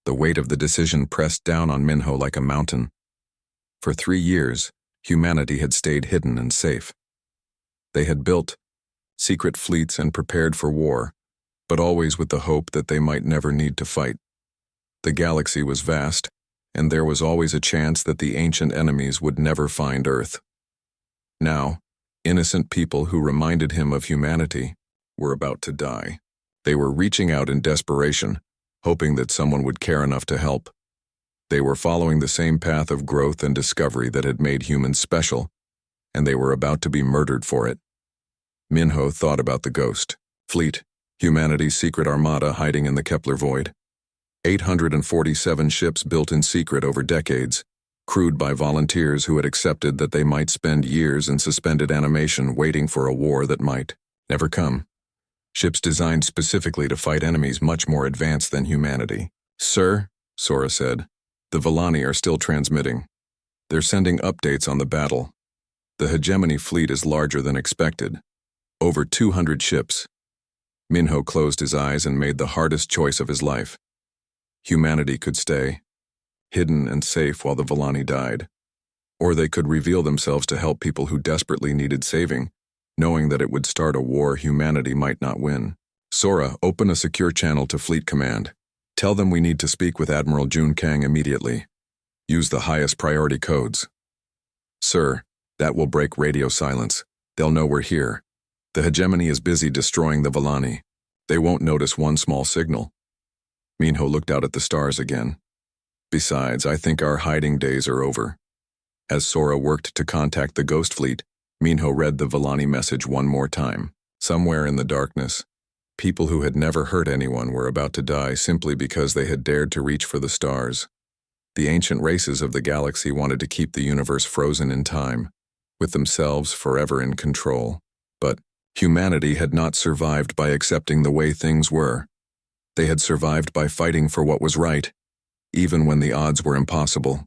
The weight of the decision pressed down on Minho like a mountain. For 3 years, humanity had stayed hidden and safe. They had built secret fleets and prepared for war, but always with the hope that they might never need to fight. The galaxy was vast, and there was always a chance that the ancient enemies would never find Earth. Now, innocent people who reminded him of humanity were about to die. They were reaching out in desperation, hoping that someone would care enough to help. They were following the same path of growth and discovery that had made humans special, and they were about to be murdered for it. Minho thought about the Ghost Fleet, humanity's secret armada hiding in the Kepler void. 847 ships built in secret over decades, crewed by volunteers who had accepted that they might spend years in suspended animation waiting for a war that might never come. Ships designed specifically to fight enemies much more advanced than humanity. "Sir," Sora said, "the Villani are still transmitting. They're sending updates on the battle. The hegemony fleet is larger than expected. Over 200 ships." Minho closed his eyes and made the hardest choice of his life. Humanity could stay, hidden and safe while the Villani died. Or they could reveal themselves to help people who desperately needed saving, knowing that it would start a war humanity might not win. "Sora, open a secure channel to Fleet Command. Tell them we need to speak with Admiral Jun Kang immediately. Use the highest priority codes." "Sir, that will break radio silence. They'll know we're here. The hegemony is busy destroying the Villani. They won't notice one small signal." Minho looked out at the stars again. "Besides, I think our hiding days are over." As Sora worked to contact the Ghost Fleet, Minho read the Villani message one more time. Somewhere in the darkness, people who had never hurt anyone were about to die simply because they had dared to reach for the stars. The ancient races of the galaxy wanted to keep the universe frozen in time, with themselves forever in control. But humanity had not survived by accepting the way things were. They had survived by fighting for what was right, even when the odds were impossible.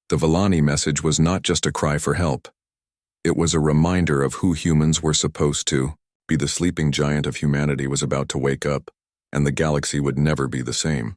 The Villani message was not just a cry for help. It was a reminder of who humans were supposed to be. The sleeping giant of humanity was about to wake up, and the galaxy would never be the same.